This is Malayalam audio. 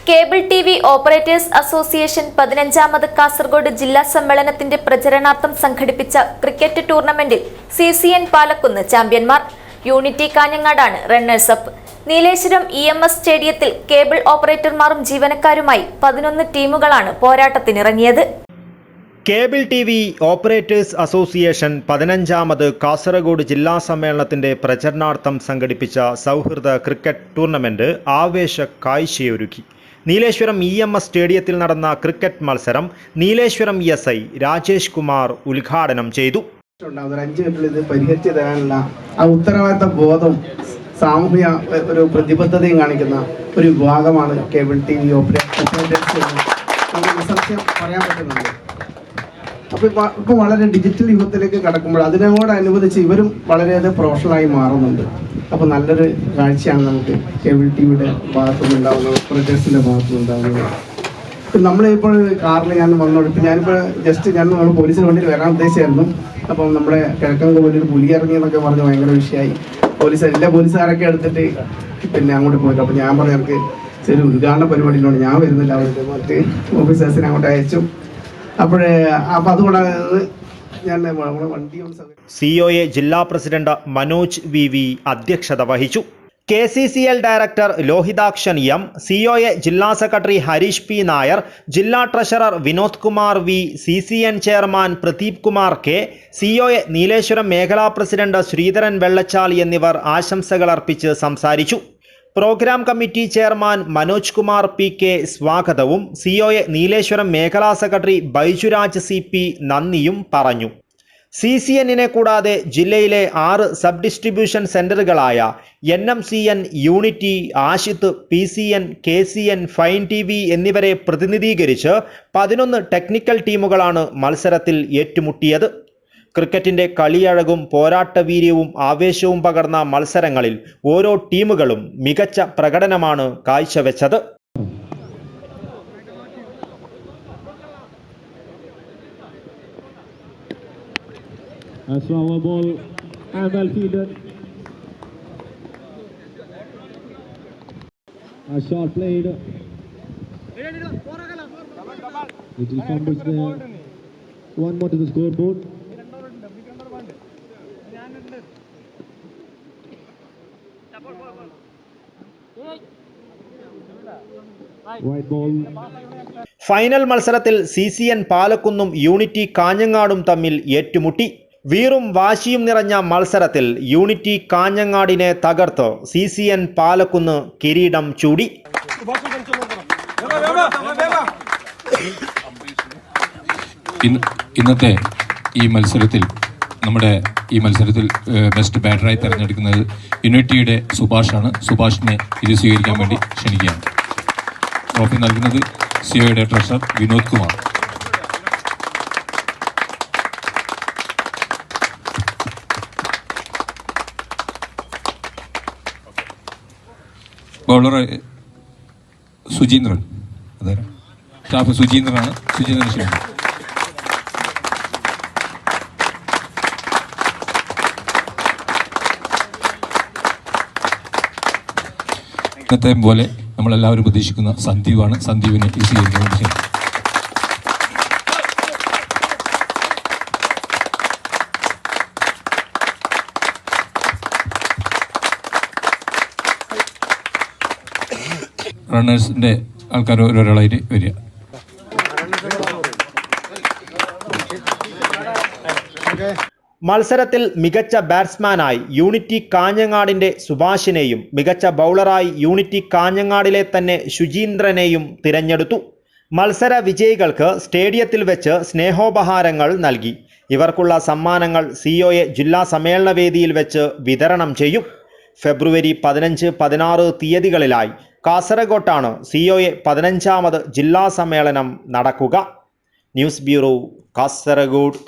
കേബിൾ ടിവി ഓപ്പറേറ്റേഴ്സ് അസോസിയേഷൻ 15ാമത് കാസർഗോഡ് ജില്ലാ സമ്മേളനത്തിന്റെ പ്രചരണാർത്ഥം സംഘടിപ്പിച്ച ക്രിക്കറ്റ് ടൂർണമെന്റിൽ CCN പാലക്കുന്ന് ചാമ്പ്യന്മാർ. യൂണിറ്റി കാഞ്ഞങ്ങാടാണ് റണ്ണേഴ്സ് അപ്പ്. നീലേശ്വരം EMS സ്റ്റേഡിയത്തിൽ കേബിൾ ഓപ്പറേറ്റർമാരും ജീവനക്കാരുമായി 11 ടീമുകളാണ് പോരാട്ടത്തിനിറങ്ങിയത്. കേബിൾ ടിവി ഓപ്പറേറ്റേഴ്സ് അസോസിയേഷൻ 15ാമത് കാസർഗോഡ് ജില്ലാ സമ്മേളനത്തിന്റെ പ്രചരണാർത്ഥം സംഘടിപ്പിച്ച സൗഹൃദ ക്രിക്കറ്റ് ടൂർണമെന്റ് ആവേശ കാഴ്ചയൊരുക്കി. നീലേശ്വരം EMS സ്റ്റേഡിയത്തിൽ നടന്ന ക്രിക്കറ്റ് മത്സരം നീലേശ്വരം SI രാജേഷ് കുമാർ ഉദ്ഘാടനം ചെയ്തു. 5 മിനിറ്റിൽ ഇത് പരിഹരിച്ചു തരാനുള്ള ആ ഉത്തരവാദിത്ത ബോധം സാമൂഹിക ഒരു പ്രതിബദ്ധതയും കാണിക്കുന്ന ഒരു വിഭാഗമാണ് കേബിൾ ടിവി ഓപ്പറേറ്റേഴ്സ് നമുക്ക് സത്യം പറയാൻ പറ്റുന്നുണ്ട്. അപ്പോൾ ഇപ്പോൾ വളരെ ഡിജിറ്റൽ യുഗത്തിലേക്ക് കടക്കുമ്പോൾ അതിനോടനുബന്ധിച്ച് ഇവരും വളരെയധികം പ്രൊഫഷണലായി മാറുന്നുണ്ട്. അപ്പോൾ നല്ലൊരു കാഴ്ചയാണ് നമുക്ക് കേബിൾ ടിവിയുടെ ഭാഗത്തുനിന്നുണ്ടാകുന്നത്, ഓപ്പറേറ്റേഴ്സിൻ്റെ ഭാഗത്തുനിന്നുണ്ടാകുന്നത്. നമ്മളിപ്പോൾ കാറിൽ ഞാൻ വന്നോളൂ. ഇപ്പം ഞാനിപ്പോൾ നമ്മൾ പോലീസിന് വേണ്ടി വരാൻ ഉദ്ദേശിച്ചായിരുന്നു. അപ്പം നമ്മുടെ കിഴക്കൻകോവിൽ ഒരു പുലി ഇറങ്ങിയെന്നൊക്കെ പറഞ്ഞ് ഭയങ്കര വിഷയമായി. എല്ലാ പോലീസുകാരൊക്കെ എടുത്തിട്ട് പിന്നെ അങ്ങോട്ട് പോയിട്ട് അപ്പോൾ ഞാൻ പറഞ്ഞു എനിക്ക് ചെറിയ ഉദ്ഘാടന പരിപാടിയിലുണ്ട്, ഞാൻ വരുന്നില്ല. അവർക്ക് മറ്റ് ഓഫീസേഴ്സിനെ അങ്ങോട്ട് അയച്ചു. അപ്പോൾ അതുകൊണ്ടാണ് ഞാൻ വണ്ടി COA ജില്ലാ പ്രസിഡന്റ് മനോജ് VV അധ്യക്ഷത വഹിച്ചു. KCCL director Lohithakshan M, COA ജില്ലാ സെക്രട്ടറി ഹരീഷ് P നായർ, ജില്ലാ ട്രഷറർ Vinod Kumar V, CCN chairman Pradeep Kumar K, COA Nileshwaram മേഖലാ പ്രസിഡന്റ് ശ്രീധരൻ വെള്ളച്ചാൽ എന്നിവർ ആശംസകൾ അർപ്പിച്ച് സംസാരിച്ചു. Programme committee chairman Manoj Kumar PK സ്വാഗതവും COA നീലേശ്വരം മേഖലാ സെക്രട്ടറി ബൈജുരാജ് CP നന്ദിയും പറഞ്ഞു. CCN-നെ കൂടാതെ ജില്ലയിലെ 6 സബ് ഡിസ്ട്രിബ്യൂഷൻ സെന്ററുകളായ NMCN, unity, Ashith, PCN, KCN, fine TV എന്നിവരെ പ്രതിനിധീകരിച്ച് 11 ടെക്നിക്കൽ ടീമുകളാണ് മത്സരത്തിൽ ഏറ്റുമുട്ടിയത്. ക്രിക്കറ്റിന്റെ കളിയഴകും പോരാട്ടവീര്യവും ആവേശവും പകർന്ന മത്സരങ്ങളിൽ ഓരോ ടീമുകളും മികച്ച പ്രകടനമാണ് കാഴ്ചവെച്ചത്. As our ball and well fielded. A shot played. Little fumbles there. One more to the scoreboard. White ball. Final മത്സരത്തിൽ CCN പാലക്കുന്നും യൂണിറ്റി കാഞ്ഞങ്ങാടും തമ്മിൽ ഏറ്റുമുട്ടി. വീറും വാശിയും നിറഞ്ഞ മത്സരത്തിൽ യൂണിറ്റി കാഞ്ഞങ്ങാടിനെ തകർത്ത് CCN പാലക്കുന്ന് കിരീടം ചൂടി. ഇന്നത്തെ ഈ മത്സരത്തിൽ ബെസ്റ്റ് ബാറ്ററായി തിരഞ്ഞെടുക്കുന്നത് യൂണിറ്റിയുടെ സുഭാഷാണ്. സുഭാഷിനെ ഇത് സ്വീകരിക്കാൻ വേണ്ടി ക്ഷണിക്കുകയാണ്. ട്രോഫി നൽകുന്നത് COയുടെ ട്രഷറർ വിനോദ് കുമാർ. ബൗളർ സുജീന്ദ്രൻ, അതെ സ്റ്റാഫ് സുജീന്ദ്രനാണ്. സുജീന്ദ്രൻ ക്ഷണിക്കുന്നു. ഇന്നത്തെ പോലെ നമ്മളെല്ലാവരും പ്രതീക്ഷിക്കുന്ന സന്ദീപാണ്. സന്ദീപിനെ സ്വീകരിക്കാൻ വേണ്ടി ക്ഷണിക്കുന്നു. റണ്ണേഴ്സിന്റെ ആൾക്കാർ ഒരാളായിട്ട് വരിക. മത്സരത്തിൽ മികച്ച ബാറ്റ്സ്മാനായി യൂണിറ്റി കാഞ്ഞങ്ങാടിന്റെ സുഭാഷിനെയും മികച്ച ബൗളറായി യൂണിറ്റി കാഞ്ഞങ്ങാടിലെ തന്നെ ശുചീന്ദ്രനെയും തിരഞ്ഞെടുത്തു. മത്സര വിജയികൾക്ക് സ്റ്റേഡിയത്തിൽ വെച്ച് സ്നേഹോപഹാരങ്ങൾ നൽകി. ഇവർക്കുള്ള സമ്മാനങ്ങൾ COA ജില്ലാ സമ്മേളന വേദിയിൽ വെച്ച് വിതരണം ചെയ്യും. ഫെബ്രുവരി 15, 16 തീയതികളിലായി കാസർഗോട്ടാണ് COA 15ാമത് ജില്ലാ സമ്മേളനം നടക്കുക. News bureau, Kasaragod.